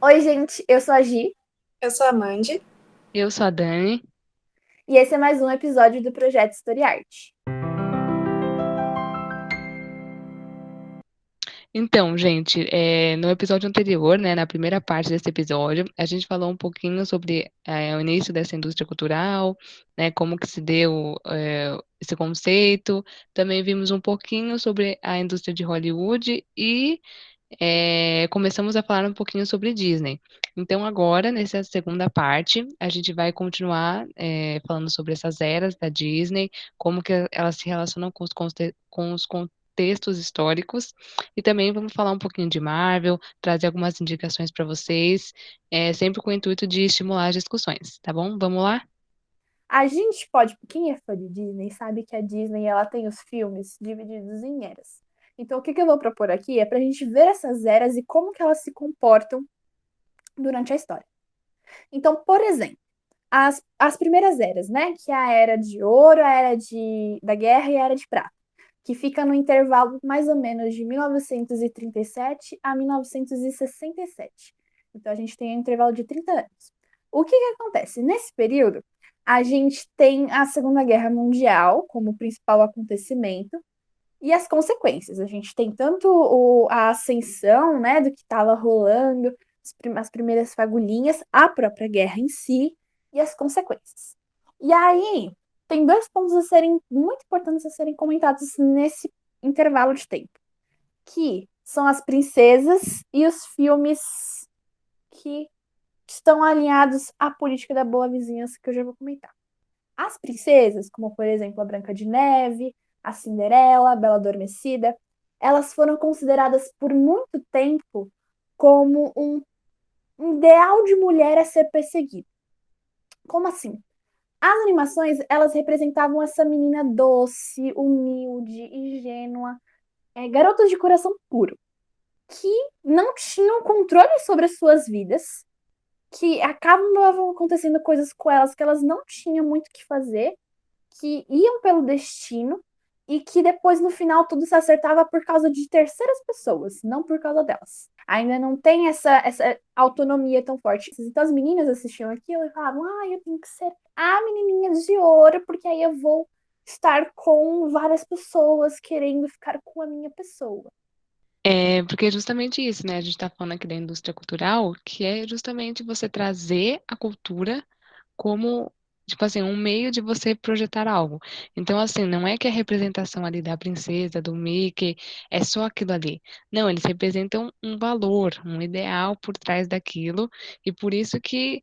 Oi, gente, eu sou a Gi Eu sou a Mandy. Eu sou a Dani. e esse é mais um episódio do Projeto Story Art. Então, gente, no episódio anterior, né, na primeira parte desse episódio, a gente falou um pouquinho sobre o início dessa indústria cultural, né, como que se deu esse conceito. Também vimos um pouquinho sobre a indústria de Hollywood e começamos a falar um pouquinho sobre Disney. Então, agora, nessa segunda parte, a gente vai continuar falando sobre essas eras da Disney, como que elas se relacionam com os contextos históricos, e também vamos falar um pouquinho de Marvel, trazer algumas indicações para vocês, sempre com o intuito de estimular as discussões, tá bom? Vamos lá? A gente pode, quem é fã de Disney sabe que a Disney ela tem os filmes divididos em eras. Então, o que eu vou propor aqui é para a gente ver essas eras e como que elas se comportam durante a história. Então, por exemplo, as primeiras eras, né? Que é a era de ouro, a era da guerra e a era de prata, que fica no intervalo mais ou menos de 1937 a 1967. Então a gente tem um intervalo de 30 anos. O que que acontece? Nesse período, a gente tem a Segunda Guerra Mundial como principal acontecimento e as consequências. A gente tem tanto a ascensão, né, do que estava rolando, as primeiras fagulhinhas, a própria guerra em si e as consequências. E aí, tem dois pontos a serem muito importantes a serem comentados nesse intervalo de tempo, que são as princesas e os filmes que estão alinhados à política da boa vizinhança, que eu já vou comentar. As princesas, como por exemplo a Branca de Neve, a Cinderela, a Bela Adormecida, elas foram consideradas por muito tempo como um ideal de mulher a ser perseguido. Como assim? As animações, elas representavam essa menina doce, humilde, ingênua, garotas de coração puro, que não tinham controle sobre as suas vidas, que acabavam acontecendo coisas com elas que elas não tinham muito o que fazer, que iam pelo destino e que depois no final tudo se acertava por causa de terceiras pessoas, não por causa delas. Ainda não tem essa autonomia tão forte. Então as meninas assistiam aquilo e falavam: ah, eu tenho que ser a menininha de ouro, porque aí eu vou estar com várias pessoas querendo ficar com a minha pessoa. Porque é justamente isso, né? A gente está falando aqui da indústria cultural, que é justamente você trazer a cultura como, tipo assim, um meio de você projetar algo. Então, assim, não é que a representação ali da princesa, do Mickey, é só aquilo ali. Não, eles representam um valor, um ideal por trás daquilo, e por isso que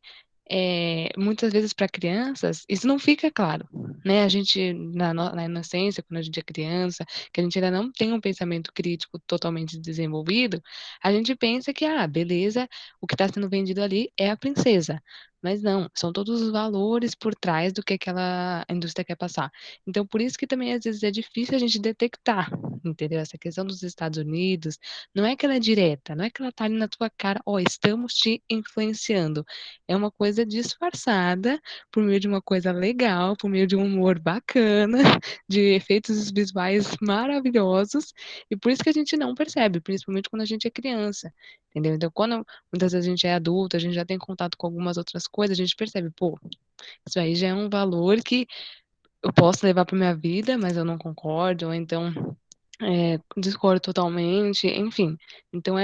muitas vezes para crianças isso não fica claro, né? A gente na inocência, quando a gente é criança, que a gente ainda não tem um pensamento crítico totalmente desenvolvido, a gente pensa que, ah, beleza, o que está sendo vendido ali é a princesa. Mas não, são todos os valores por trás do que aquela indústria quer passar. Então, por isso que também às vezes é difícil a gente detectar, entendeu? Essa questão dos Estados Unidos, não é que ela é direta, não é que ela tá ali na tua cara, ó, estamos te influenciando. É uma coisa disfarçada por meio de uma coisa legal, por meio de um humor bacana, de efeitos visuais maravilhosos, e por isso que a gente não percebe, principalmente quando a gente é criança, entendeu? Então, quando muitas vezes a gente é adulto, a gente já tem contato com algumas outras coisas, a gente percebe, pô, isso aí já é um valor que eu posso levar para minha vida, mas eu não concordo, ou então discordo totalmente, enfim. Então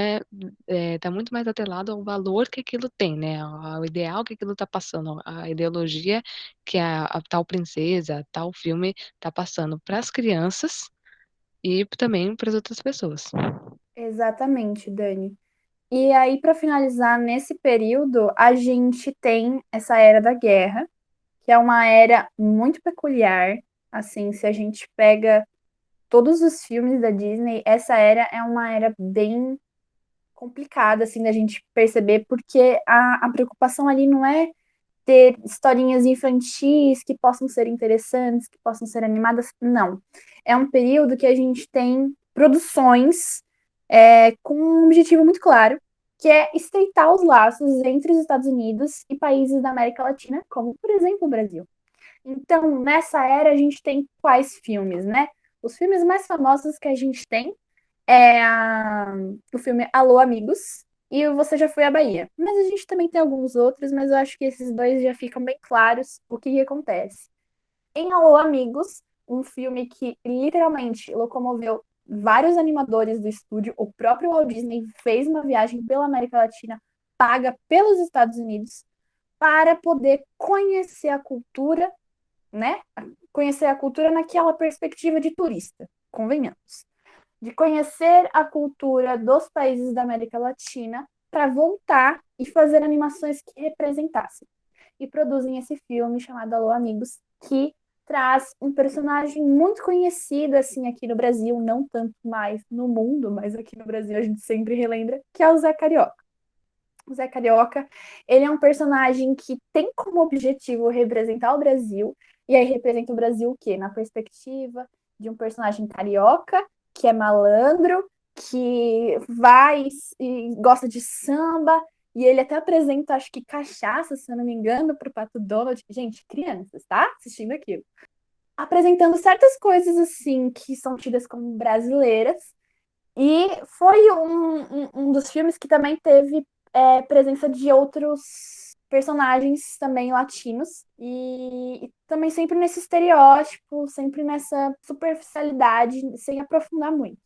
tá muito mais atrelado ao valor que aquilo tem, né? Ao ideal que aquilo tá passando, a ideologia que a tal princesa, a tal filme tá passando para as crianças e também para as outras pessoas. Exatamente, Dani. E aí, para finalizar, nesse período, a gente tem essa era da guerra, que é uma era muito peculiar. Assim, se a gente pega todos os filmes da Disney, essa era é uma era bem complicada, assim, da gente perceber, porque a preocupação ali não é ter historinhas infantis que possam ser interessantes, que possam ser animadas, não. É um período que a gente tem produções com um objetivo muito claro, que é estreitar os laços entre os Estados Unidos e países da América Latina, como, por exemplo, o Brasil. Então, nessa era, a gente tem quais filmes, né? Os filmes mais famosos que a gente tem o filme Alô, Amigos e o Você Já Foi à Bahia. Mas a gente também tem alguns outros, mas eu acho que esses dois já ficam bem claros o que acontece. Em Alô Amigos, um filme que literalmente locomoveu vários animadores do estúdio, o próprio Walt Disney fez uma viagem pela América Latina, paga pelos Estados Unidos, para poder conhecer a cultura, né? Conhecer a cultura naquela perspectiva de turista, convenhamos. De conhecer a cultura dos países da América Latina para voltar e fazer animações que representassem. E produzem esse filme chamado Alô Amigos, que traz um personagem muito conhecido assim aqui no Brasil, não tanto mais no mundo, mas aqui no Brasil a gente sempre relembra, que é o Zé Carioca. O Zé Carioca, ele é um personagem que tem como objetivo representar o Brasil, e aí representa o Brasil o quê? Na perspectiva de um personagem carioca, que é malandro, que vai e gosta de samba, e ele até apresenta, acho que cachaça, se eu não me engano, para o Pato Donald. Gente, crianças, tá? Assistindo aquilo. Apresentando certas coisas, assim, que são tidas como brasileiras, e foi um dos filmes que também teve presença de outros personagens também latinos. E também sempre nesse estereótipo, sempre nessa superficialidade, sem aprofundar muito.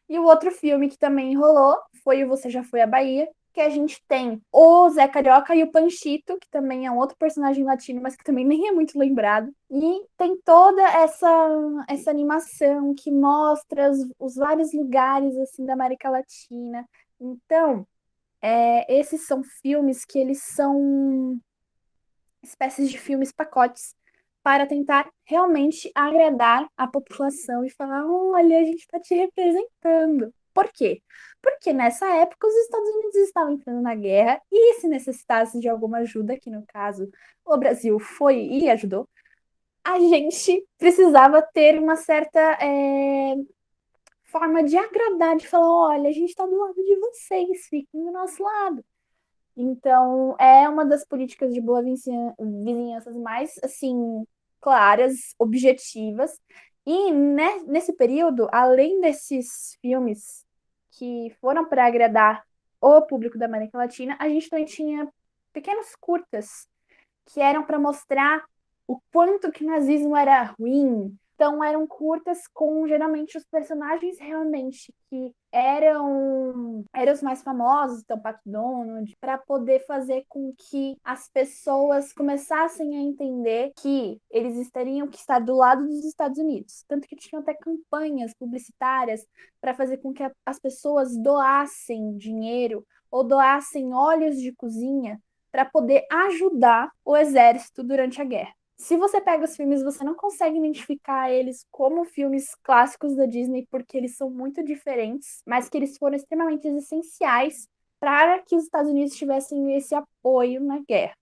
E o outro filme que também rolou foi o Você Já Foi à Bahia, que a gente tem o Zé Carioca e o Panchito, que também é um outro personagem latino, mas que também nem é muito lembrado. E tem toda essa animação que mostra os vários lugares assim da América Latina. Então, esses são filmes que eles são espécies de filmes pacotes para tentar realmente agradar a população e falar: olha, a gente está te representando. Por quê? Porque nessa época os Estados Unidos estavam entrando na guerra e se necessitasse de alguma ajuda, que no caso o Brasil foi e ajudou, a gente precisava ter uma certa forma de agradar, de falar: olha, a gente está do lado de vocês, fiquem do nosso lado. Então, é uma das políticas de boa vizinhanças mais, assim, claras, objetivas. E né, nesse período, além desses filmes que foram para agradar o público da América Latina, a gente também tinha pequenos curtas que eram para mostrar o quanto que o nazismo era ruim. Então eram curtas com geralmente os personagens realmente que eram os mais famosos, então Pato Donald, para poder fazer com que as pessoas começassem a entender que eles teriam que estar do lado dos Estados Unidos. Tanto que tinham até campanhas publicitárias para fazer com que as pessoas doassem dinheiro ou doassem óleos de cozinha para poder ajudar o exército durante a guerra. Se você pega os filmes, você não consegue identificar eles como filmes clássicos da Disney, porque eles são muito diferentes, mas que eles foram extremamente essenciais para que os Estados Unidos tivessem esse apoio na guerra.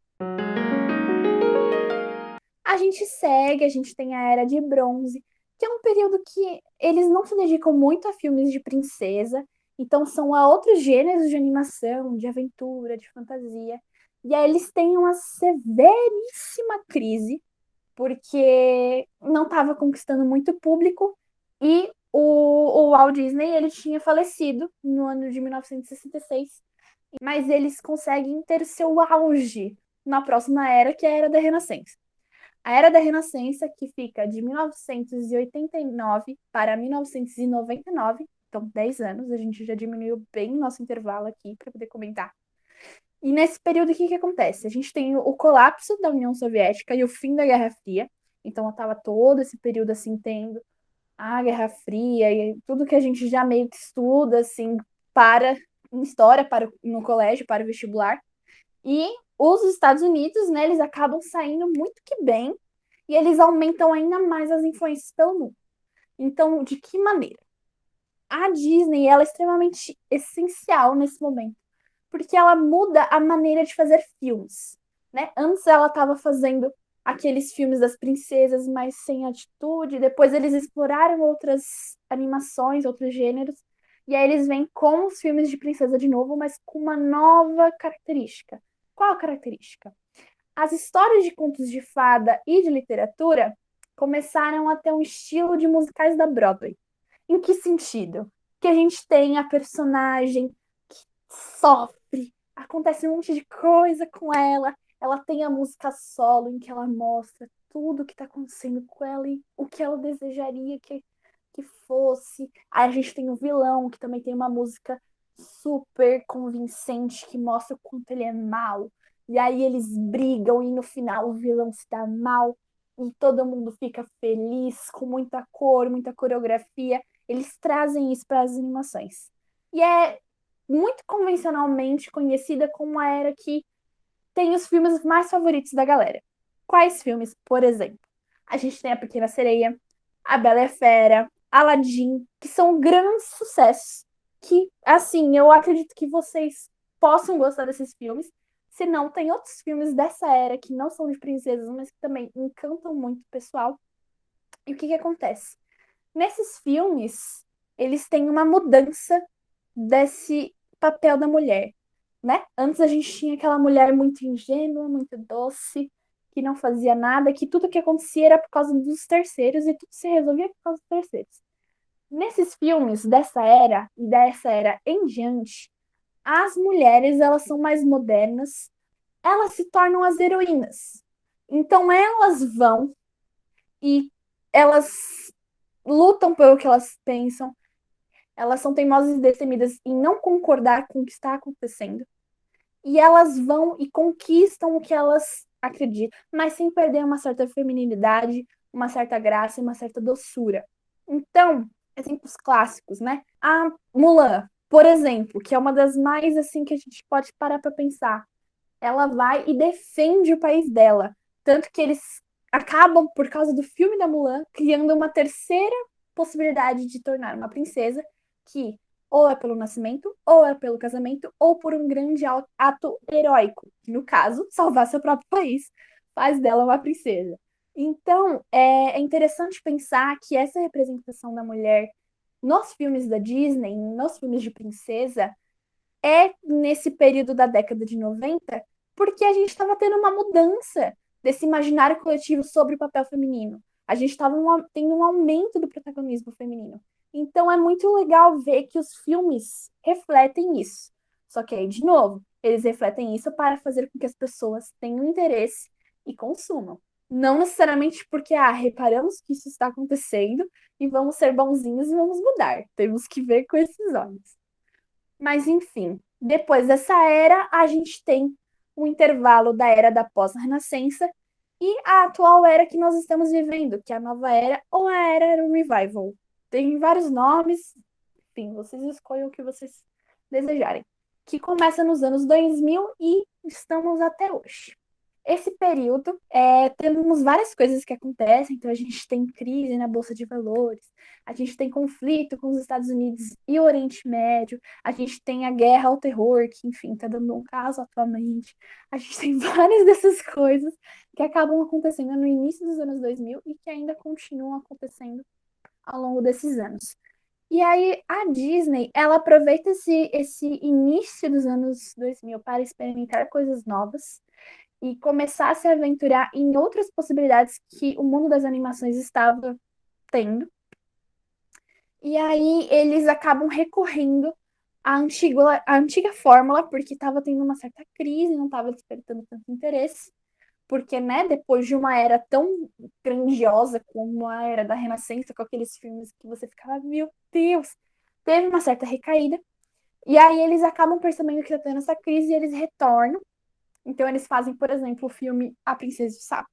A gente segue, a gente tem a Era de Bronze, que é um período que eles não se dedicam muito a filmes de princesa, então são a outros gêneros de animação, de aventura, de fantasia. E aí eles têm uma severíssima crise, porque não estava conquistando muito público e o Walt Disney ele tinha falecido no ano de 1966, mas eles conseguem ter seu auge na próxima era, que é a Era da Renascença. A Era da Renascença, que fica de 1989 para 1999, então 10 anos, a gente já diminuiu bem o nosso intervalo aqui para poder comentar. E nesse período, o que acontece? A gente tem o colapso da União Soviética e o fim da Guerra Fria. Então, estava todo esse período, assim, tendo a Guerra Fria e tudo que a gente já meio que estuda, assim, para em história, no colégio, para o vestibular. E os Estados Unidos, né, eles acabam saindo muito que bem e eles aumentam ainda mais as influências pelo mundo. Então, de que maneira? A Disney, ela é extremamente essencial nesse momento porque ela muda a maneira de fazer filmes, né? Antes ela estava fazendo aqueles filmes das princesas, mas sem atitude. Depois eles exploraram outras animações, outros gêneros. E aí eles vêm com os filmes de princesa de novo, mas com uma nova característica. Qual a característica? As histórias de contos de fada e de literatura começaram a ter um estilo de musicais da Broadway. Em que sentido? Que a gente tem a personagem sofre, acontece um monte de coisa com ela. Ela tem a música solo em que ela mostra tudo o que tá acontecendo com ela e o que ela desejaria que fosse. Aí a gente tem o vilão, que também tem uma música super convincente, que mostra o quanto ele é mau. E aí eles brigam e no final o vilão se dá mal e todo mundo fica feliz, com muita cor, muita coreografia. Eles trazem isso para as animações. E é muito convencionalmente conhecida como a era que tem os filmes mais favoritos da galera. Quais filmes, por exemplo? A gente tem A Pequena Sereia, A Bela e a Fera, Aladdin, que são grandes sucessos. Que, assim, eu acredito que vocês possam gostar desses filmes. Se não, tem outros filmes dessa era que não são de princesas, mas que também encantam muito o pessoal. E o que que acontece? Nesses filmes, eles têm uma mudança desse papel da mulher, né? Antes a gente tinha aquela mulher muito ingênua, muito doce, que não fazia nada, que tudo que acontecia era por causa dos terceiros e tudo se resolvia por causa dos terceiros. Nesses filmes dessa era e dessa era em diante, as mulheres, elas são mais modernas, elas se tornam as heroínas. Então elas vão e elas lutam pelo que elas pensam, elas são teimosas e destemidas em não concordar com o que está acontecendo. E elas vão e conquistam o que elas acreditam, mas sem perder uma certa feminilidade, uma certa graça e uma certa doçura. Então, exemplos clássicos, né? A Mulan, por exemplo, que é uma das mais assim que a gente pode parar para pensar. Ela vai e defende o país dela, tanto que eles acabam por causa do filme da Mulan criando uma terceira possibilidade de tornar uma princesa que ou é pelo nascimento, ou é pelo casamento, ou por um grande ato heróico, que no caso, salvar seu próprio país, faz dela uma princesa. Então, é interessante pensar que essa representação da mulher nos filmes da Disney, nos filmes de princesa, é nesse período da década de 90, porque a gente estava tendo uma mudança desse imaginário coletivo sobre o papel feminino. A gente estava tendo um aumento do protagonismo feminino. Então é muito legal ver que os filmes refletem isso. Só que aí, de novo, eles refletem isso para fazer com que as pessoas tenham interesse e consumam. Não necessariamente porque, reparamos que isso está acontecendo e vamos ser bonzinhos e vamos mudar. Temos que ver com esses olhos. Mas, enfim, depois dessa era, a gente tem o intervalo da era da pós-renascença e a atual era que nós estamos vivendo, que é a nova era ou a era revival. Tem vários nomes, enfim, vocês escolham o que vocês desejarem. Que começa nos anos 2000 e estamos até hoje. Esse período, temos várias coisas que acontecem, então a gente tem crise na Bolsa de Valores, a gente tem conflito com os Estados Unidos e o Oriente Médio, a gente tem a guerra ao terror, que, enfim, está dando um caso atualmente, a gente tem várias dessas coisas que acabam acontecendo no início dos anos 2000 e que ainda continuam acontecendo ao longo desses anos. E aí, a Disney, ela aproveita esse início dos anos 2000 para experimentar coisas novas, e começar a se aventurar em outras possibilidades que o mundo das animações estava tendo. E aí eles acabam recorrendo à antiga fórmula, porque estava tendo uma certa crise, não estava despertando tanto interesse. Porque, né, depois de uma era tão grandiosa como a era da Renascença, com aqueles filmes que você ficava, meu Deus, teve uma certa recaída. E aí eles acabam percebendo que está tendo essa crise e eles retornam. Então eles fazem, por exemplo, o filme A Princesa e o Sapo,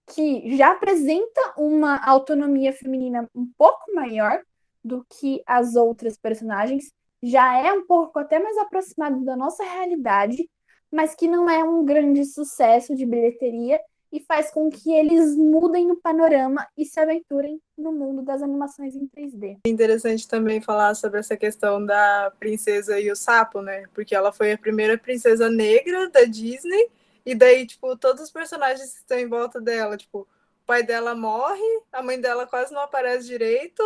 que já apresenta uma autonomia feminina um pouco maior do que as outras personagens, já é um pouco até mais aproximado da nossa realidade, mas que não é um grande sucesso de bilheteria e faz com que eles mudem o panorama e se aventurem no mundo das animações em 3D. É interessante também falar sobre essa questão da princesa e o sapo, né? Porque ela foi a primeira princesa negra da Disney, e daí, tipo, todos os personagens que estão em volta dela, tipo, o pai dela morre, a mãe dela quase não aparece direito,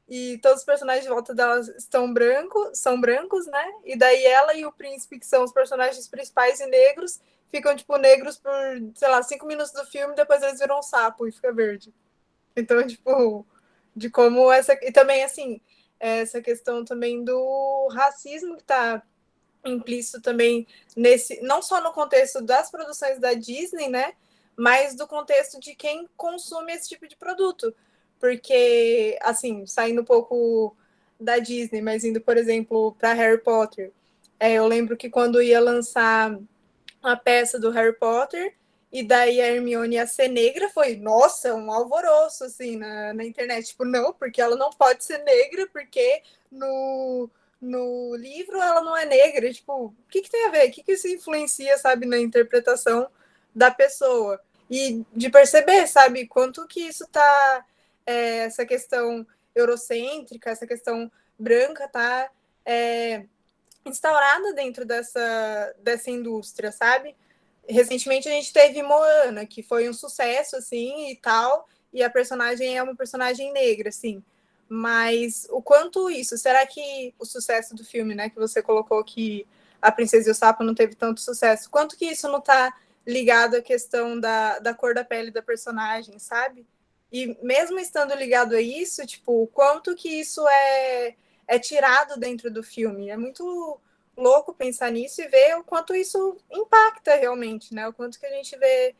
e todos os personagens de volta dela são brancos, né? E daí ela e o príncipe, que são os personagens principais e negros, ficam, tipo, negros por, sei lá, 5 minutos do filme, depois eles viram um sapo e fica verde. Então, tipo, de como essa. E também, assim, essa questão também do racismo que está implícito também nesse, não só no contexto das produções da Disney, né, mas do contexto de quem consome esse tipo de produto. Porque, assim, saindo um pouco da Disney, mas indo, por exemplo, para Harry Potter, eu lembro que quando ia lançar a peça do Harry Potter, e daí a Hermione ia ser negra, foi, nossa, um alvoroço, assim, na internet. Tipo, não, porque ela não pode ser negra, porque no livro ela não é negra. Tipo, o que tem a ver? O que isso influencia, sabe, na interpretação da pessoa? E de perceber, sabe, quanto que isso tá, essa questão eurocêntrica, essa questão branca, tá instaurada dentro dessa indústria, sabe? Recentemente a gente teve Moana, que foi um sucesso, assim, e tal, e a personagem é uma personagem negra, assim. Mas o quanto isso, será que o sucesso do filme, né, que você colocou que A Princesa e o Sapo não teve tanto sucesso, quanto que isso não tá ligado à questão da cor da pele da personagem, sabe? E mesmo estando ligado a isso, tipo, o quanto que isso é tirado dentro do filme. É muito louco pensar nisso e ver o quanto isso impacta realmente, né? O quanto que a gente vê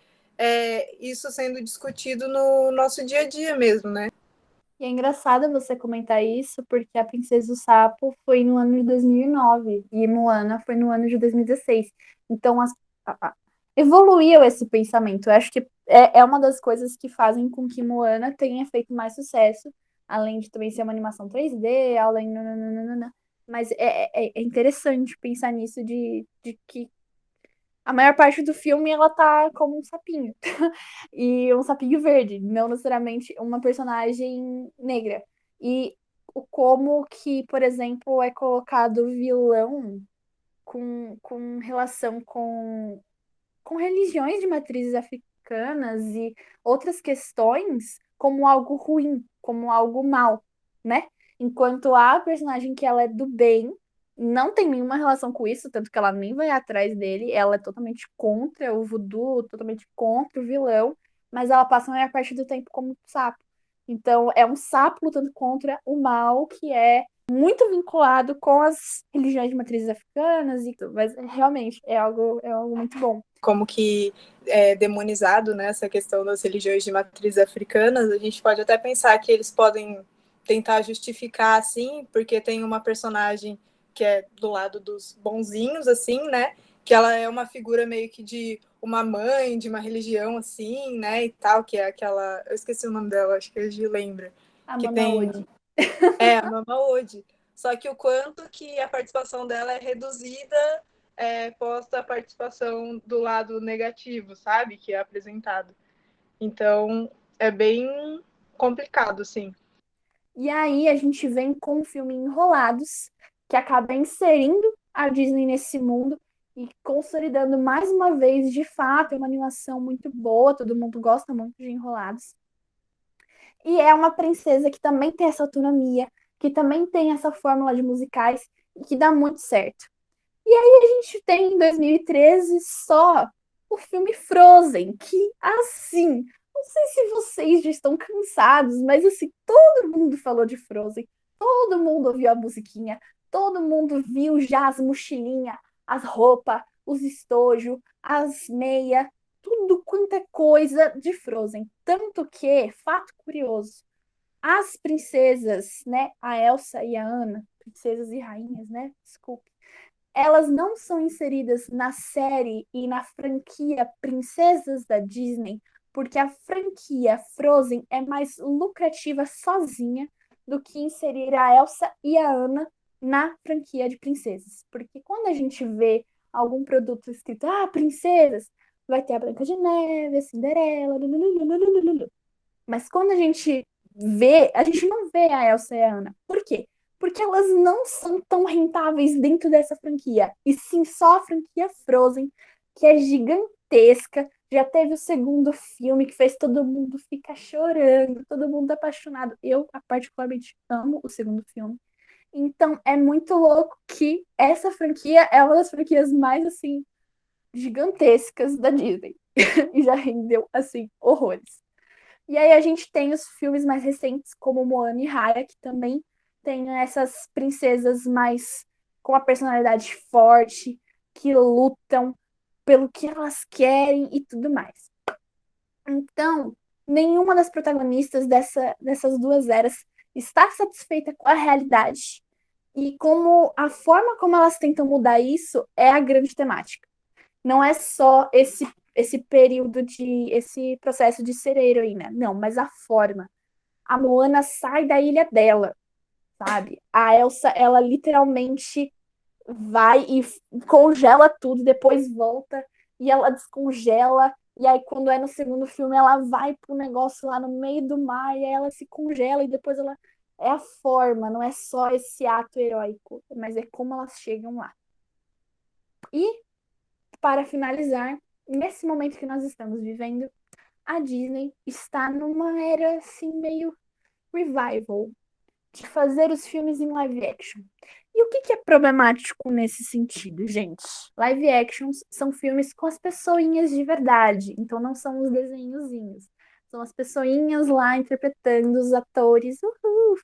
isso sendo discutido no nosso dia a dia mesmo, né? E é engraçado você comentar isso, porque A Princesa e o Sapo foi no ano de 2009 e Moana foi no ano de 2016. Então, evoluiu esse pensamento. Eu acho que é uma das coisas que fazem com que Moana tenha feito mais sucesso, além de também ser uma animação 3D, além. Nananana. Mas é interessante pensar nisso de que a maior parte do filme ela tá como um sapinho. E um sapinho verde, não necessariamente uma personagem negra. E o como que, por exemplo, é colocado vilão com relação com religiões de matrizes africanas e outras questões como algo ruim, como algo mal, né? Enquanto a personagem que ela é do bem não tem nenhuma relação com isso, tanto que ela nem vai atrás dele, ela é totalmente contra o voodoo, totalmente contra o vilão, mas ela passa a maior parte do tempo como um sapo. Então, é um sapo lutando contra o mal, que é muito vinculado com as religiões de matrizes africanas e tudo, mas realmente é algo muito bom. Como que é demonizado, né, essa questão das religiões de matriz africanas, a gente pode até pensar que eles podem tentar justificar assim, porque tem uma personagem que é do lado dos bonzinhos, assim, né, que ela é uma figura meio que de uma mãe de uma religião, assim, né, e tal, que é aquela, eu esqueci o nome dela, acho que a gente lembra, A que Mama tem, Odi. a Mama Odi, só que o quanto que a participação dela é reduzida posta a participação do lado negativo, sabe? Que é apresentado. Então, é bem complicado, sim. E aí a gente vem com o filme Enrolados, que acaba inserindo a Disney nesse mundo e consolidando mais uma vez, de fato, é uma animação muito boa, todo mundo gosta muito de Enrolados. E é uma princesa que também tem essa autonomia, que também tem essa fórmula de musicais e que dá muito certo. E aí a gente tem em 2013 só o filme Frozen, que assim, não sei se vocês já estão cansados, mas assim, todo mundo falou de Frozen, todo mundo ouviu a musiquinha, todo mundo viu já as mochilinhas, as roupas, os estojos, as meias, tudo quanto é coisa de Frozen. Tanto que, fato curioso, as princesas, né, a Elsa e a Anna, princesas e rainhas, né, desculpa, elas não são inseridas na série e na franquia Princesas da Disney, porque a franquia Frozen é mais lucrativa sozinha do que inserir a Elsa e a Anna na franquia de princesas. Porque quando a gente vê algum produto escrito, princesas, vai ter a Branca de Neve, a Cinderela, lululululululu. Mas quando a gente não vê a Elsa e a Anna. Por quê? Porque elas não são tão rentáveis dentro dessa franquia. E sim só a franquia Frozen, que é gigantesca. Já teve o segundo filme que fez todo mundo ficar chorando, todo mundo apaixonado. Eu, particularmente, amo o segundo filme. Então, é muito louco que essa franquia é uma das franquias mais, assim, gigantescas da Disney. E já rendeu, assim, horrores. E aí a gente tem os filmes mais recentes, como Moana e Raya, que também tem essas princesas mais com a personalidade forte, que lutam pelo que elas querem e tudo mais. Então, nenhuma das protagonistas dessas duas eras está satisfeita com a realidade. E como a forma como elas tentam mudar isso é a grande temática. Não é só esse período esse processo de ser heroína, não, mas a forma. A Moana sai da ilha dela, sabe? A Elsa, ela literalmente vai e congela tudo, depois volta e ela descongela. E aí, quando é no segundo filme, ela vai pro negócio lá no meio do mar e aí ela se congela e depois ela. É a forma, não é só esse ato heróico, mas é como elas chegam lá. E, para finalizar, nesse momento que nós estamos vivendo, a Disney está numa era assim meio revival de fazer os filmes em live action. E o que que é problemático nesse sentido, gente? Live actions são filmes com as pessoinhas de verdade, então não são os desenhozinhos. São as pessoinhas lá interpretando os atores,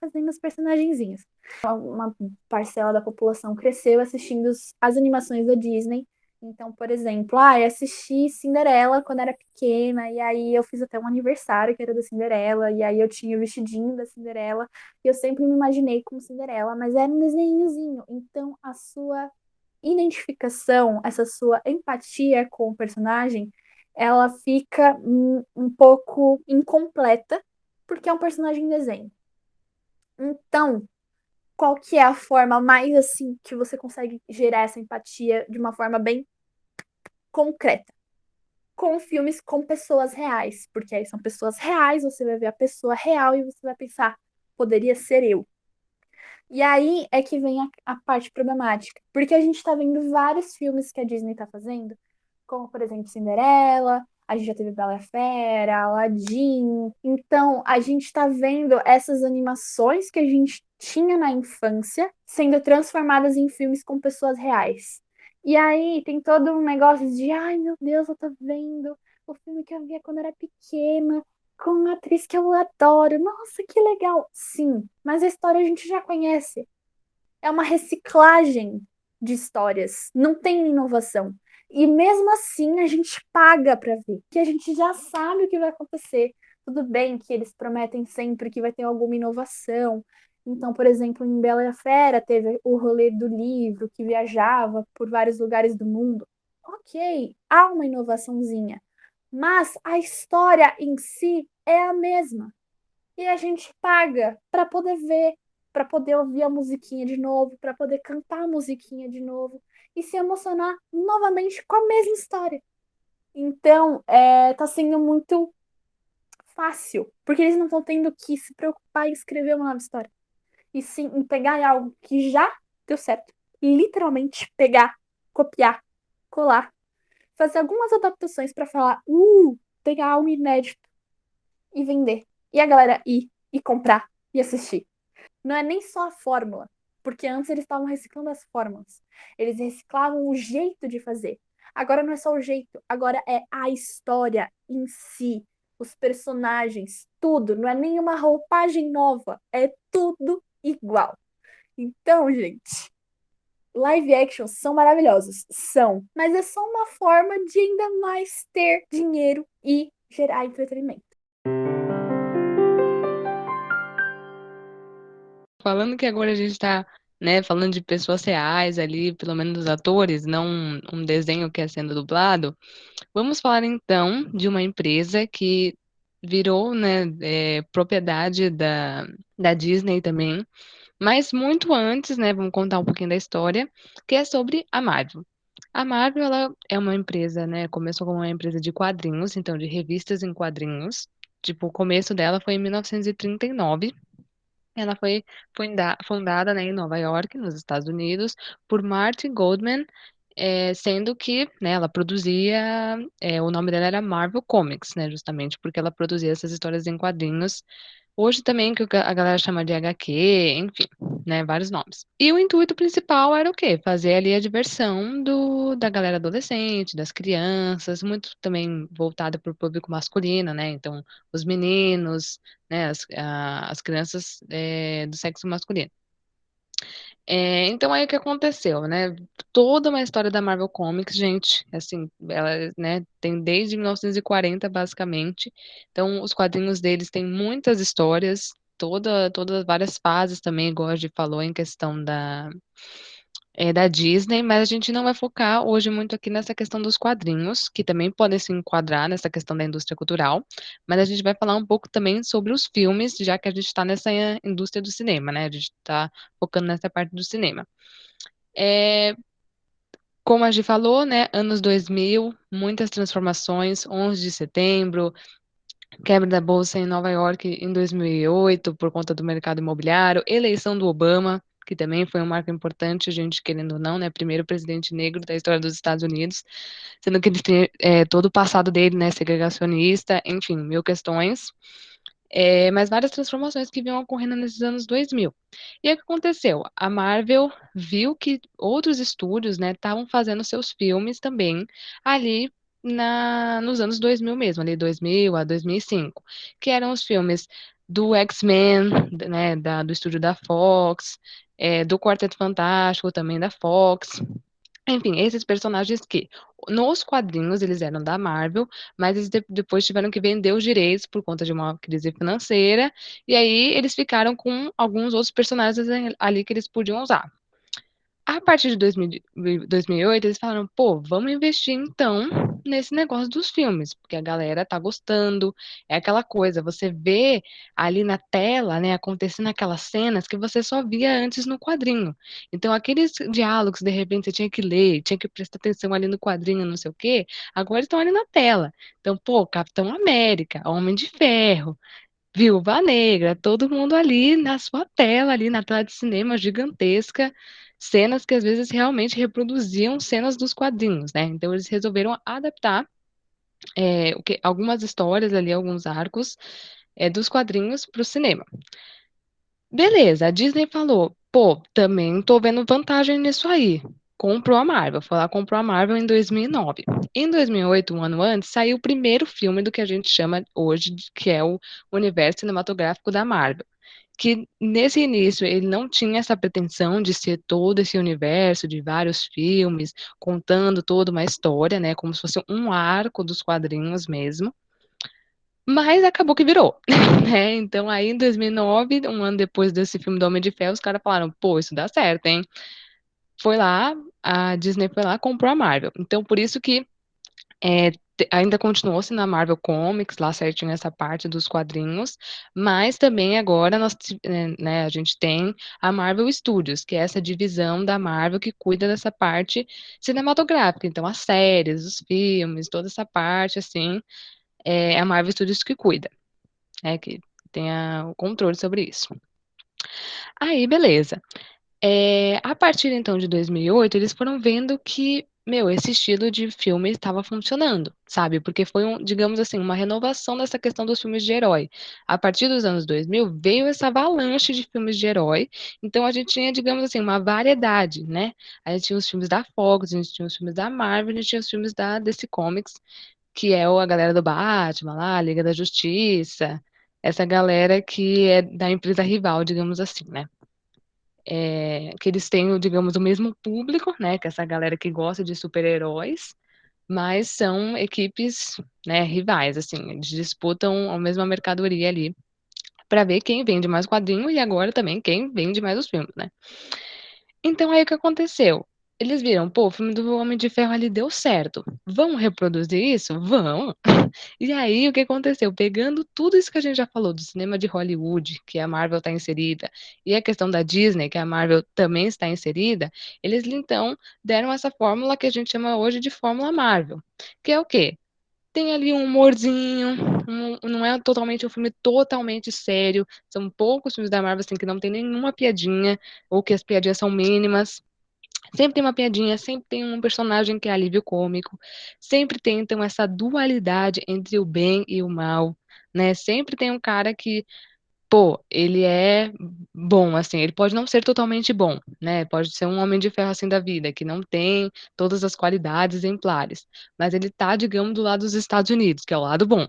fazendo os personagenzinhos. Uma parcela da população cresceu assistindo as animações da Disney. Então, por exemplo, eu assisti Cinderela quando era pequena, e aí eu fiz até um aniversário que era da Cinderela, e aí eu tinha o vestidinho da Cinderela, e eu sempre me imaginei como Cinderela, mas era um desenhozinho. Então, a sua identificação, essa sua empatia com o personagem, ela fica um pouco incompleta, porque é um personagem em desenho. Então, qual que é a forma mais assim que você consegue gerar essa empatia de uma forma bem concreta? Com filmes com pessoas reais, porque aí são pessoas reais, você vai ver a pessoa real e você vai pensar, poderia ser eu. E aí é que vem a parte problemática, porque a gente tá vendo vários filmes que a Disney tá fazendo, como por exemplo Cinderela, a gente já teve Bela e a Fera, Aladdin. Então, a gente tá vendo essas animações que a gente tinha na infância sendo transformadas em filmes com pessoas reais. E aí tem todo um negócio de, ai meu Deus, eu tô vendo o filme que eu via quando era pequena, com uma atriz que eu adoro. Nossa, que legal! Sim, mas a história a gente já conhece. É uma reciclagem de histórias, não tem inovação. E mesmo assim a gente paga para ver, que a gente já sabe o que vai acontecer. Tudo bem que eles prometem sempre que vai ter alguma inovação. Então, por exemplo, em Bela e a Fera teve o rolê do livro que viajava por vários lugares do mundo. Ok, há uma inovaçãozinha, mas a história em si é a mesma. E a gente paga para poder ver, para poder ouvir a musiquinha de novo, para poder cantar a musiquinha de novo e se emocionar novamente com a mesma história. Então, tá sendo muito fácil, porque eles não estão tendo que se preocupar em escrever uma nova história. E sim em pegar algo que já deu certo. Literalmente pegar, copiar, colar, fazer algumas adaptações para falar, pegar algo inédito e vender. E a galera ir e comprar e assistir. Não é nem só a fórmula, porque antes eles estavam reciclando as fórmulas. Eles reciclavam o jeito de fazer. Agora não é só o jeito, agora é a história em si, os personagens, tudo. Não é nenhuma roupagem nova, é tudo igual. Então, gente, live actions são maravilhosos, são, mas é só uma forma de ainda mais ter dinheiro e gerar entretenimento. Falando que agora a gente está, né, falando de pessoas reais ali, pelo menos os atores, não um desenho que é sendo dublado, vamos falar então de uma empresa que virou, né, propriedade da Disney também, mas muito antes, né, vamos contar um pouquinho da história, que é sobre a Marvel. A Marvel, ela é uma empresa, né, começou como uma empresa de quadrinhos, então de revistas em quadrinhos. Tipo, o começo dela foi em 1939. Ela foi fundada, né, em Nova York, nos Estados Unidos, por Martin Goldman, sendo que, né, ela produzia, o nome dela era Marvel Comics, né, justamente porque ela produzia essas histórias em quadrinhos. Hoje também que a galera chama de HQ, enfim, né, vários nomes. E o intuito principal era o quê? Fazer ali a diversão da galera adolescente, das crianças, muito também voltada para o público masculino, né? Então, os meninos, né, as crianças do sexo masculino. Então aí o que aconteceu, né? Toda uma história da Marvel Comics, gente, assim, ela, né, tem desde 1940 basicamente. Então os quadrinhos deles têm muitas histórias, todas várias fases também, igual a gente falou em questão da Disney, mas a gente não vai focar hoje muito aqui nessa questão dos quadrinhos, que também podem se enquadrar nessa questão da indústria cultural, mas a gente vai falar um pouco também sobre os filmes, já que a gente está nessa indústria do cinema, né? A gente está focando nessa parte do cinema. É, como a gente falou, né? Anos 2000, muitas transformações, 11 de setembro, quebra da bolsa em Nova York em 2008 por conta do mercado imobiliário, eleição do Obama, que também foi um marco importante, a gente querendo ou não, né, primeiro presidente negro da história dos Estados Unidos, sendo que ele tem todo o passado dele, né, segregacionista, enfim, mil questões. Mas várias transformações que vinham ocorrendo nesses anos 2000. E aí o que aconteceu? A Marvel viu que outros estúdios, né, estavam fazendo seus filmes também ali nos anos 2000 mesmo, ali 2000 a 2005, que eram os filmes do X-Men, né, do estúdio da Fox, do Quarteto Fantástico também da Fox, enfim, esses personagens que nos quadrinhos eles eram da Marvel, mas eles depois tiveram que vender os direitos por conta de uma crise financeira, e aí eles ficaram com alguns outros personagens ali que eles podiam usar. A partir de 2008, eles falaram, pô, vamos investir então nesse negócio dos filmes, porque a galera tá gostando, é aquela coisa, você vê ali na tela, né, acontecendo aquelas cenas que você só via antes no quadrinho. Então, aqueles diálogos, de repente, você tinha que ler, tinha que prestar atenção ali no quadrinho, não sei o quê, agora estão ali na tela. Então, pô, Capitão América, Homem de Ferro, Viúva Negra, todo mundo ali na sua tela, ali na tela de cinema gigantesca, cenas que às vezes realmente reproduziam cenas dos quadrinhos, né? Então eles resolveram adaptar algumas histórias ali, alguns arcos dos quadrinhos para o cinema. Beleza, a Disney falou, pô, também tô vendo vantagem nisso aí. Comprou a Marvel, foi lá, comprou a Marvel em 2009. Em 2008, um ano antes, saiu o primeiro filme do que a gente chama hoje, que é o universo cinematográfico da Marvel. Que nesse início ele não tinha essa pretensão de ser todo esse universo de vários filmes, contando toda uma história, né, como se fosse um arco dos quadrinhos mesmo. Mas acabou que virou, né? Então aí em 2009, um ano depois desse filme do Homem de Ferro, os caras falaram, pô, isso dá certo, hein? Foi lá, a Disney foi lá, comprou a Marvel. Então por isso que ainda continuou-se na Marvel Comics, lá certinho essa parte dos quadrinhos, mas também agora né, a gente tem a Marvel Studios, que é essa divisão da Marvel que cuida dessa parte cinematográfica, então as séries, os filmes, toda essa parte, assim, é a Marvel Studios que cuida, que tem o controle sobre isso. Aí, beleza. A partir então de 2008, eles foram vendo que, meu, esse estilo de filme estava funcionando, sabe? Porque foi, digamos assim, uma renovação dessa questão dos filmes de herói. A partir dos anos 2000, veio essa avalanche de filmes de herói, então a gente tinha, digamos assim, uma variedade, né? A gente tinha os filmes da Fox, a gente tinha os filmes da Marvel, a gente tinha os filmes da DC Comics, que é a galera do Batman lá, Liga da Justiça, essa galera que é da empresa rival, digamos assim, né? Que eles têm, digamos, o mesmo público, né, que é essa galera que gosta de super-heróis, mas são equipes, né, rivais, assim, eles disputam a mesma mercadoria ali para ver quem vende mais quadrinho e agora também quem vende mais os filmes, né? Então aí o que aconteceu? Eles viram, pô, o filme do Homem de Ferro ali deu certo. Vão reproduzir isso? Vão. E aí o que aconteceu? Pegando tudo isso que a gente já falou do cinema de Hollywood, que a Marvel está inserida, e a questão da Disney, que a Marvel também está inserida, eles então deram essa fórmula que a gente chama hoje de Fórmula Marvel, que é o quê? Tem ali um humorzinho, não é totalmente um filme totalmente sério. São poucos filmes da Marvel assim, que não tem nenhuma piadinha, ou que as piadinhas são mínimas. Sempre tem uma piadinha, sempre tem um personagem que é alívio cômico, sempre tem então essa dualidade entre o bem e o mal, né? Sempre tem um cara que, pô, ele é bom, assim, ele pode não ser totalmente bom, né? Pode ser um homem de ferro assim da vida, que não tem todas as qualidades exemplares, mas ele tá, digamos, do lado dos Estados Unidos, que é o lado bom.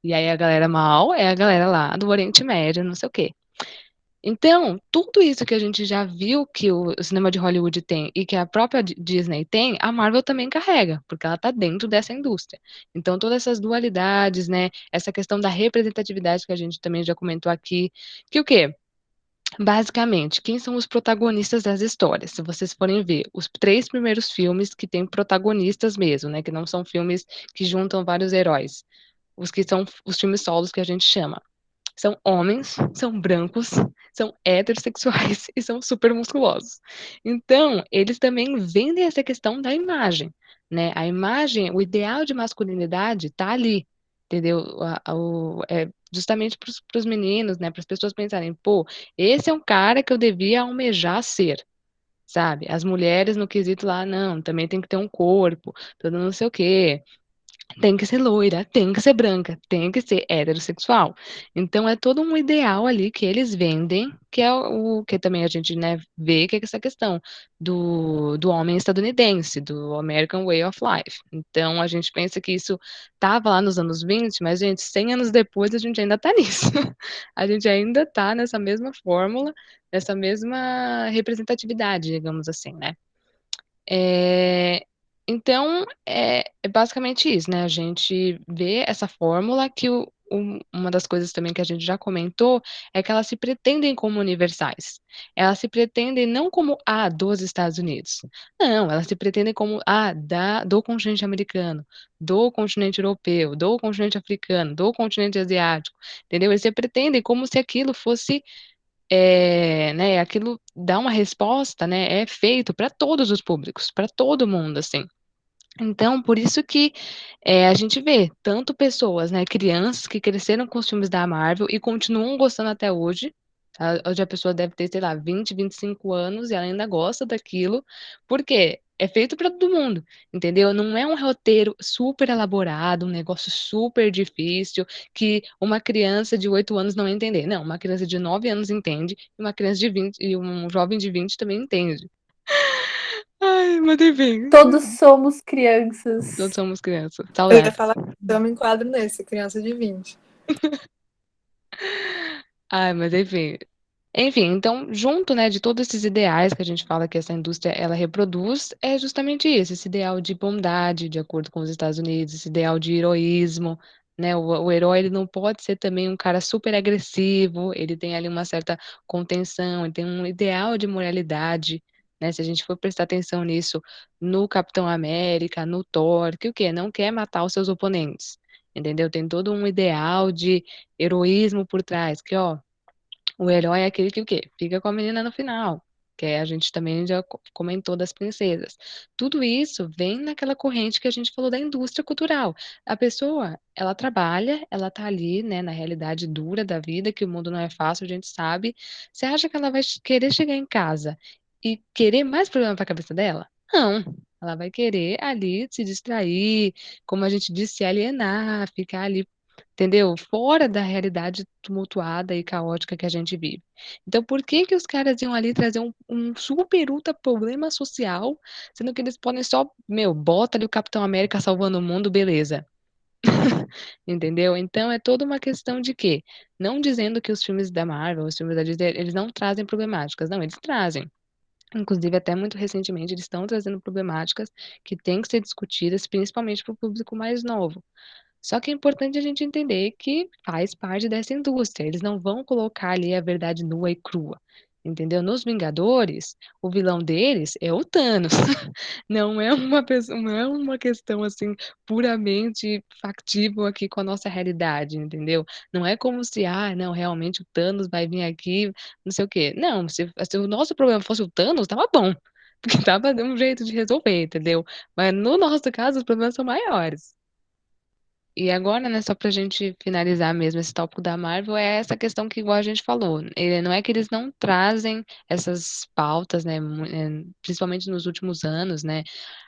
E aí a galera mal é a galera lá do Oriente Médio, não sei o quê. Então, tudo isso que a gente já viu que o cinema de Hollywood tem e que a própria Disney tem, a Marvel também carrega, porque ela está dentro dessa indústria. Então, todas essas dualidades, né, essa questão da representatividade que a gente também já comentou aqui, que o quê? Basicamente, quem são os protagonistas das histórias? Se vocês forem ver, os três primeiros filmes que têm protagonistas mesmo, né, que não são filmes que juntam vários heróis, os que são os filmes solos que a gente chama. São homens, são brancos, são heterossexuais e são super musculosos. Então, eles também vendem essa questão da imagem, né? A imagem, o ideal de masculinidade tá ali, entendeu? É justamente para os meninos, né? Para as pessoas pensarem, pô, esse é um cara que eu devia almejar ser. Sabe? As mulheres no quesito lá, não, também tem que ter um corpo, todo não sei o quê. Tem que ser loira, tem que ser branca, tem que ser heterossexual. Então é todo um ideal ali que eles vendem, que é o que também a gente, né, vê que é essa questão do homem estadunidense, do American Way of Life. Então a gente pensa que isso estava lá nos anos 20, mas, gente, 100 anos depois a gente ainda está nisso. A gente ainda está nessa mesma fórmula, nessa mesma representatividade, digamos assim, né? É, então, é basicamente isso, né? A gente vê essa fórmula que uma das coisas também que a gente já comentou é que elas se pretendem como universais. Elas se pretendem não como a dos Estados Unidos. Não, elas se pretendem como a do continente americano, do continente europeu, do continente africano, do continente asiático, entendeu? Eles se pretendem como se aquilo fosse né, aquilo dá uma resposta, né, é feito para todos os públicos, para todo mundo, assim. Então, por isso que a gente vê tanto pessoas, né, crianças que cresceram com os filmes da Marvel e continuam gostando até hoje. Hoje a pessoa deve ter, sei lá, 20, 25 anos e ela ainda gosta daquilo, porque é feito para todo mundo, entendeu? Não é um roteiro super elaborado, um negócio super difícil que uma criança de 8 anos não vai entender. Não, uma criança de 9 anos entende e uma criança de 20 e um jovem de 20 também entende. Ai, mas enfim. Todos somos Todos crianças. somos crianças. Eu ia Saudades. falar que eu me enquadro nesse, criança de 20. Ai, mas enfim. Enfim, então, junto, né, de todos esses ideais que a gente fala que essa indústria ela reproduz, é justamente isso, esse ideal de bondade, de acordo com os Estados Unidos, esse ideal de heroísmo, né? O herói ele não pode ser também um cara super agressivo, ele tem ali uma certa contenção, ele tem um ideal de moralidade, né? Se a gente for prestar atenção nisso no Capitão América, no Thor, que o quê? Não quer matar os seus oponentes, entendeu? Tem todo um ideal de heroísmo por trás, que ó, o herói é aquele que o quê? Fica com a menina no final. Que a gente também já comentou das princesas. Tudo isso vem naquela corrente que a gente falou da indústria cultural. A pessoa, ela trabalha, ela tá ali, né, na realidade dura da vida, que o mundo não é fácil, a gente sabe. Você acha que ela vai querer chegar em casa e querer mais problema para a cabeça dela? Não. Ela vai querer ali se distrair, como a gente disse, se alienar, ficar ali, entendeu? Fora da realidade tumultuada e caótica que a gente vive. Então, por que que os caras iam ali trazer um super ultra problema social, sendo que eles podem só, meu, bota ali o Capitão América salvando o mundo, beleza. Entendeu? Então, é toda uma questão de quê? Não dizendo que os filmes da Marvel, os filmes da Disney, eles não trazem problemáticas. Não, eles trazem. Inclusive, até muito recentemente, eles estão trazendo problemáticas que têm que ser discutidas, principalmente para o público mais novo. Só que é importante a gente entender que faz parte dessa indústria. Eles não vão colocar ali a verdade nua e crua. Entendeu? Nos Vingadores, o vilão deles é o Thanos. Não é uma pessoa, não é uma questão assim puramente factível aqui com a nossa realidade, entendeu? Não é como se, não, realmente o Thanos vai vir aqui, não sei o quê. Não, se o nosso problema fosse o Thanos, tava bom. Porque tava de um jeito de resolver, entendeu? Mas no nosso caso, os problemas são maiores. E agora, né, só pra gente finalizar mesmo esse tópico da Marvel, é essa questão que, igual a gente falou, não é que eles não trazem essas pautas, né, principalmente nos últimos anos, né,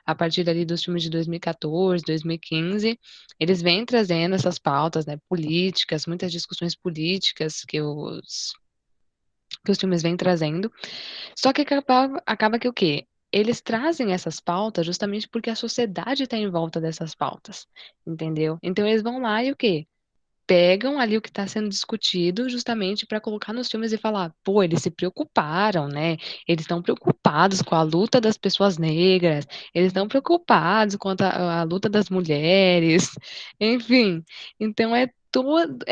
a partir ali dos filmes de 2014, 2015, eles vêm trazendo essas pautas, né, políticas, muitas discussões políticas que os filmes vêm trazendo, só que acaba que o quê? Eles trazem essas pautas justamente porque a sociedade está em volta dessas pautas, entendeu? Então eles vão lá e o quê? pegam ali o que está sendo discutido justamente para colocar nos filmes e falar, pô, eles se preocuparam, né? Eles estão preocupados com a luta das pessoas negras, eles estão preocupados com a luta das mulheres, enfim. Então é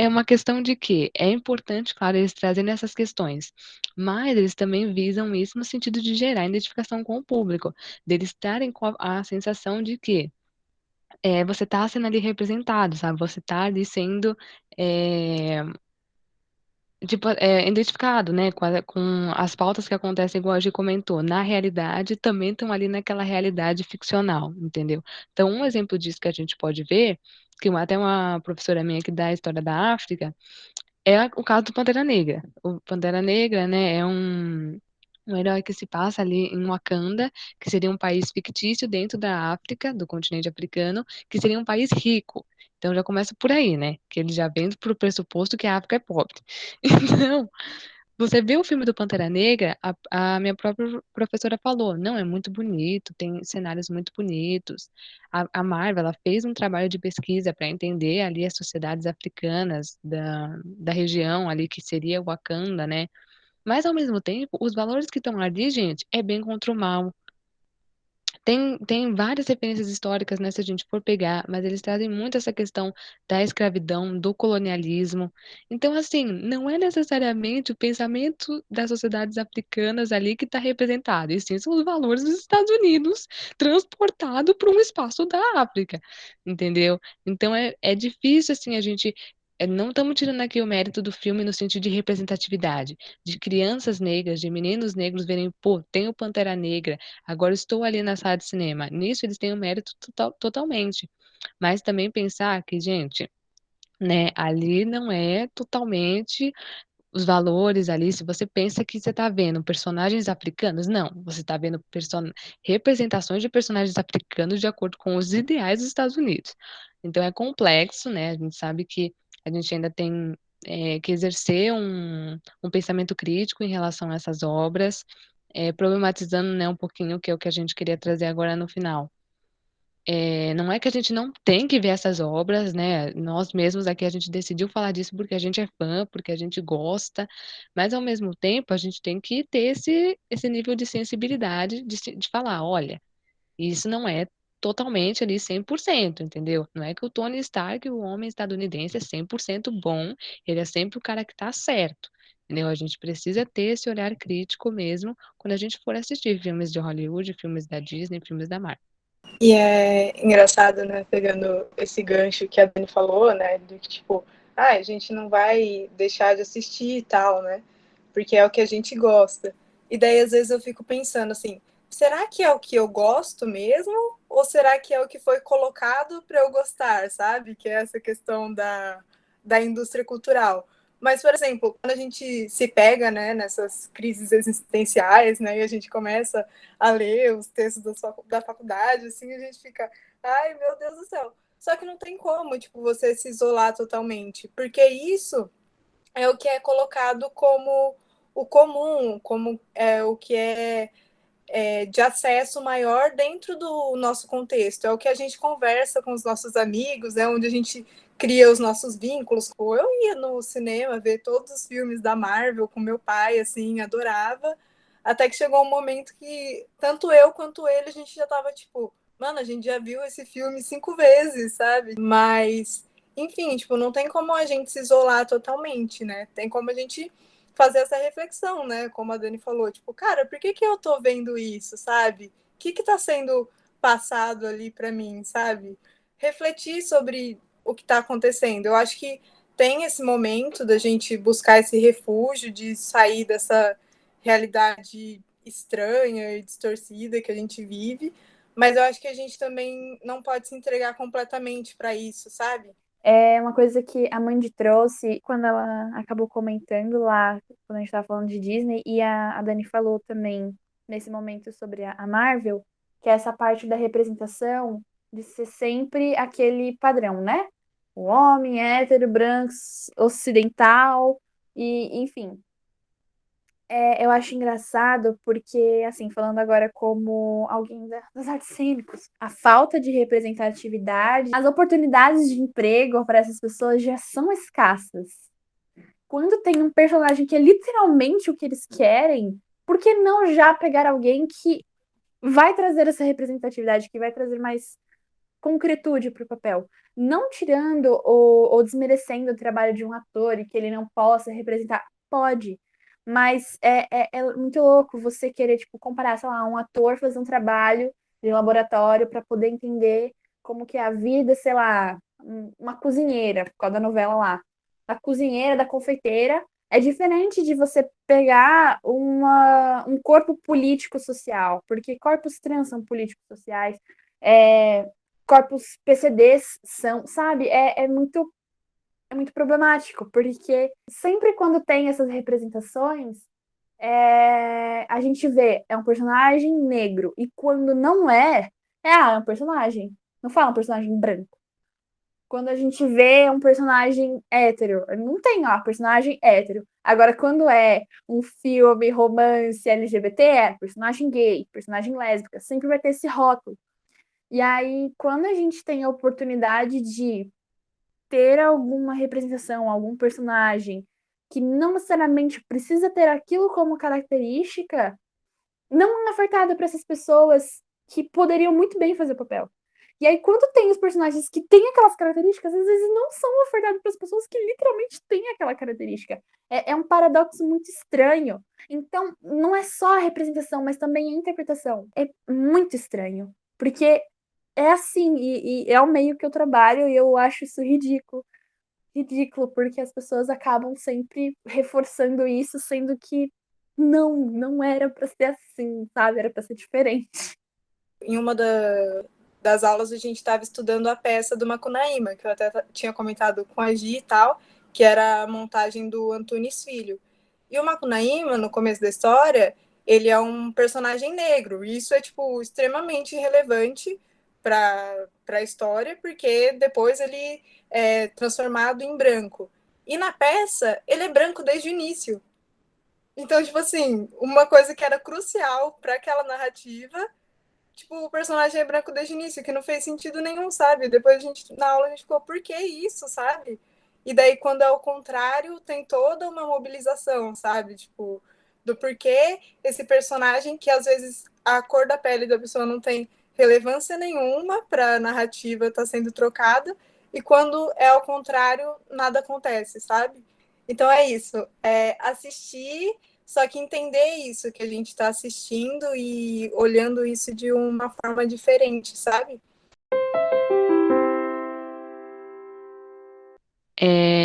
uma questão de que é importante, claro, eles trazerem essas questões, mas eles também visam isso no sentido de gerar identificação com o público, deles estarem com a sensação de que você está sendo ali representado, sabe? Você está ali sendo é, tipo, identificado, né? Com as pautas que acontecem, igual a gente comentou, na realidade, também estão ali naquela realidade ficcional, entendeu? Então, um exemplo disso que a gente pode ver, que até uma professora minha que dá a história da África, é o caso do Pantera Negra. O Pantera Negra, né, é um herói que se passa ali em Wakanda, que seria um país fictício dentro da África, do continente africano, que seria um país rico. Então já começa por aí, né? Que ele já vem pro pressuposto que a África é pobre. Então, você vê o filme do Pantera Negra, a minha própria professora falou, não, é muito bonito, tem cenários muito bonitos. A Marvel, ela fez um trabalho de pesquisa para entender ali as sociedades africanas da região ali, que seria Wakanda, né? Mas, ao mesmo tempo, os valores que estão ali, gente, é bem contra o mal. Tem várias referências históricas, né, se a gente for pegar, mas eles trazem muito essa questão da escravidão, do colonialismo. Então, assim, não é necessariamente o pensamento das sociedades africanas ali que está representado, e sim são os valores dos Estados Unidos transportado para um espaço da África, entendeu? Então, é difícil, assim, a gente. Não estamos tirando aqui o mérito do filme no sentido de representatividade, de crianças negras, de meninos negros verem, pô, tem o Pantera Negra. Agora estou ali na sala de cinema. Nisso eles têm o mérito totalmente. Mas também pensar que, gente, né, ali não é totalmente os valores ali. Se você pensa que você está vendo personagens africanos, não. Você está vendo representações de personagens africanos de acordo com os ideais dos Estados Unidos. Então é complexo, né? A gente sabe que a gente ainda tem que exercer um pensamento crítico em relação a essas obras, problematizando, né, um pouquinho, que é o que a gente queria trazer agora no final. Não é que a gente não tem que ver essas obras, né? Nós mesmos aqui a gente decidiu falar disso porque a gente é fã, porque a gente gosta, mas ao mesmo tempo a gente tem que ter esse nível de sensibilidade de falar, olha, isso não é totalmente ali 100%, entendeu? Não é que o Tony Stark, o homem estadunidense, é 100% bom, ele é sempre o cara que tá certo. Entendeu? A gente precisa ter esse olhar crítico mesmo quando a gente for assistir filmes de Hollywood, filmes da Disney, filmes da Marvel. E é engraçado, né, pegando esse gancho que a Dani falou, né, de que, tipo, a gente não vai deixar de assistir e tal, né, porque é o que a gente gosta. E daí, às vezes, eu fico pensando assim, será que é o que eu gosto mesmo? Ou será que é o que foi colocado para eu gostar, sabe? Que é essa questão da indústria cultural. Mas, por exemplo, quando a gente se pega, né, nessas crises existenciais, né, e a gente começa a ler os textos da faculdade, assim, a gente fica, ai, meu Deus do céu. Só que não tem como, tipo, você se isolar totalmente, porque isso é o que é colocado como o comum, como o que de acesso maior dentro do nosso contexto. É o que a gente conversa com os nossos amigos, é onde a gente cria os nossos vínculos. Eu ia no cinema ver todos os filmes da Marvel com meu pai, assim, adorava. Até que chegou um momento que tanto eu quanto ele, a gente já tava tipo, mano, a gente já viu esse filme 5 vezes, sabe? Mas, enfim, tipo, não tem como a gente se isolar totalmente, né? Tem como a gente fazer essa reflexão, né? Como a Dani falou, tipo, cara, por que eu tô vendo isso, sabe? O que tá sendo passado ali para mim, sabe? Refletir sobre o que tá acontecendo. Eu acho que tem esse momento da gente buscar esse refúgio, de sair dessa realidade estranha e distorcida que a gente vive, mas eu acho que a gente também não pode se entregar completamente para isso, sabe? É uma coisa que a Mandy trouxe quando ela acabou comentando lá, quando a gente estava falando de Disney, e a Dani falou também nesse momento sobre a Marvel, que é essa parte da representação de ser sempre aquele padrão, né? O homem hétero, branco, ocidental, e enfim. Eu acho engraçado porque, assim, falando agora como alguém das artes cênicas, a falta de representatividade, as oportunidades de emprego para essas pessoas já são escassas. Quando tem um personagem que é literalmente o que eles querem, por que não já pegar alguém que vai trazer essa representatividade, que vai trazer mais concretude para o papel? Não tirando ou desmerecendo o trabalho de um ator e que ele não possa representar. Pode. Mas é muito louco você querer, tipo, comparar, sei lá, um ator fazer um trabalho de laboratório para poder entender como que é a vida, sei lá, uma cozinheira, por causa da novela lá. A cozinheira da confeiteira é diferente de você pegar um corpo político-social, porque corpos trans são políticos sociais, corpos PCDs são, sabe? É muito problemático, porque sempre quando tem essas representações, a gente vê, é um personagem negro, e quando não é um personagem. Não fala um personagem branco. Quando a gente vê um personagem hétero, não tem, ó, personagem hétero. Agora, quando é um filme romance LGBT, é personagem gay, personagem lésbica, sempre vai ter esse rótulo. E aí, quando a gente tem a oportunidade de ter alguma representação, algum personagem que não necessariamente precisa ter aquilo como característica, não é ofertado para essas pessoas que poderiam muito bem fazer o papel. E aí, quando tem os personagens que têm aquelas características, às vezes não são ofertados para as pessoas que literalmente têm aquela característica. É um paradoxo muito estranho. Então, não é só a representação, mas também a interpretação. É muito estranho. Porque é assim, e é o meio que eu trabalho, e eu acho isso ridículo. Ridículo, porque as pessoas acabam sempre reforçando isso, sendo que não era pra ser assim, sabe? Era pra ser diferente. Em uma das aulas, a gente estava estudando a peça do Macunaíma, que eu até tinha comentado com a Gi e tal, que era a montagem do Antunes Filho. E o Macunaíma, no começo da história, ele é um personagem negro. E isso é, tipo, extremamente relevante para a história, porque depois ele é transformado em branco. E na peça, ele é branco desde o início. Então, tipo assim, uma coisa que era crucial para aquela narrativa, tipo, o personagem é branco desde o início, que não fez sentido nenhum, sabe? Depois a gente, na aula, a gente ficou, por que isso, sabe? E daí, quando é o contrário, tem toda uma mobilização, sabe? Tipo, do porquê esse personagem, que às vezes a cor da pele da pessoa não tem relevância nenhuma para a narrativa estar sendo trocada, e quando é ao contrário, nada acontece, sabe? Então é isso, assistir, só que entender isso que a gente está assistindo e olhando isso de uma forma diferente, sabe?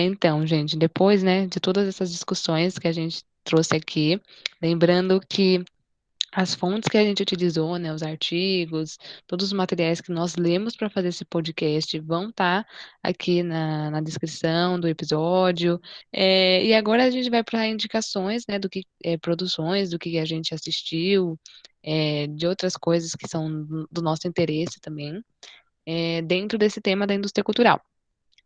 Então, gente, depois, né, de todas essas discussões que a gente trouxe aqui, lembrando que as fontes que a gente utilizou, né, os artigos, todos os materiais que nós lemos para fazer esse podcast vão estar aqui na descrição do episódio. E agora a gente vai para indicações, né, do que produções, do que a gente assistiu, de outras coisas que são do nosso interesse também, dentro desse tema da indústria cultural.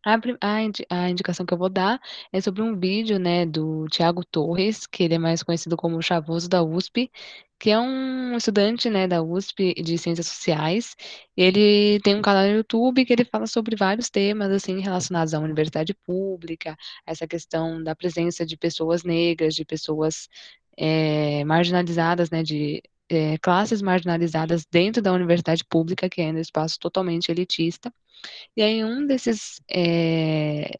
A indicação que eu vou dar é sobre um vídeo, né, do Tiago Torres, que ele é mais conhecido como o Chavoso da USP, que é um estudante, né, da USP de Ciências Sociais. Ele tem um canal no YouTube que ele fala sobre vários temas, assim, relacionados à universidade pública, essa questão da presença de pessoas negras, de pessoas marginalizadas, né, de classes marginalizadas dentro da universidade pública, que é um espaço totalmente elitista. E aí, em um desses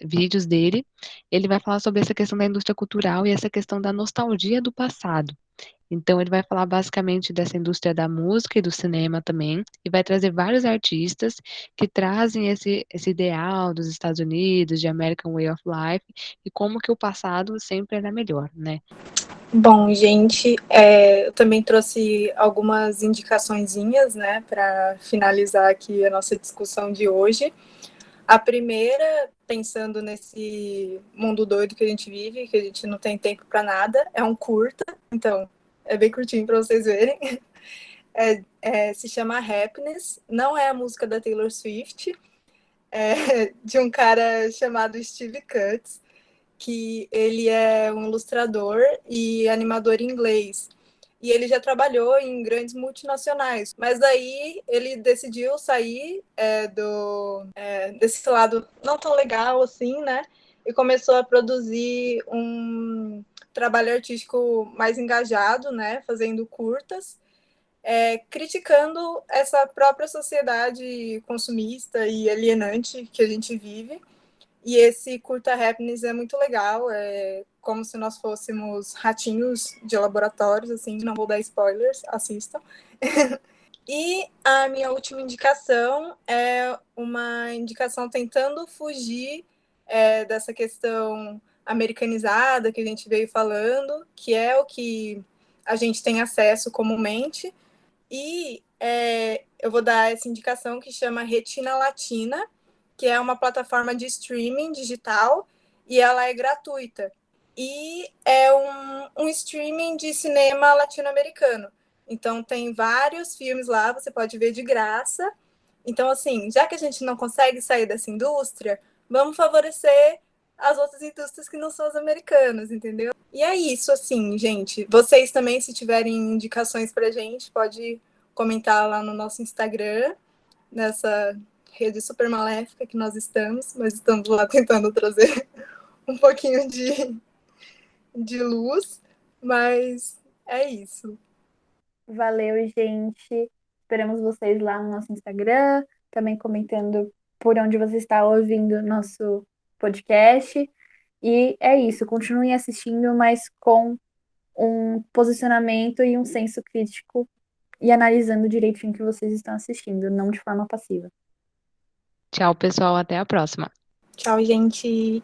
vídeos dele, ele vai falar sobre essa questão da indústria cultural e essa questão da nostalgia do passado. Então, ele vai falar basicamente dessa indústria da música e do cinema também, e vai trazer vários artistas que trazem esse ideal dos Estados Unidos, de American Way of Life, e como que o passado sempre era melhor, né? Bom, gente, eu também trouxe algumas indicaçõezinhas, né, para finalizar aqui a nossa discussão de hoje. A primeira, pensando nesse mundo doido que a gente vive, que a gente não tem tempo para nada, é um curta, então é bem curtinho para vocês verem. Se chama Happiness, não é a música da Taylor Swift, é de um cara chamado Steve Cutts. que ele é um ilustrador e animador inglês. E ele já trabalhou em grandes multinacionais, mas daí ele decidiu sair desse lado não tão legal assim, né? E começou a produzir um trabalho artístico mais engajado, né? Fazendo curtas, criticando essa própria sociedade consumista e alienante que a gente vive. E esse curta Happiness é muito legal, é como se nós fôssemos ratinhos de laboratórios, assim, não vou dar spoilers, assistam. E a minha última indicação é uma indicação tentando fugir dessa questão americanizada que a gente veio falando, que é o que a gente tem acesso comumente. E eu vou dar essa indicação que chama Retina Latina, que é uma plataforma de streaming digital e ela é gratuita. E é um streaming de cinema latino-americano. Então, tem vários filmes lá, você pode ver de graça. Então, assim, já que a gente não consegue sair dessa indústria, vamos favorecer as outras indústrias que não são as americanas, entendeu? E é isso, assim, gente. Vocês também, se tiverem indicações pra gente, pode comentar lá no nosso Instagram, nessa rede super maléfica que nós estamos, mas estamos lá tentando trazer um pouquinho de luz, mas é isso. Valeu, gente. Esperamos vocês lá no nosso Instagram, também comentando por onde você está ouvindo nosso podcast. E é isso, continuem assistindo, mas com um posicionamento e um senso crítico e analisando direitinho o que vocês estão assistindo, não de forma passiva. Tchau, pessoal. Até a próxima. Tchau, gente.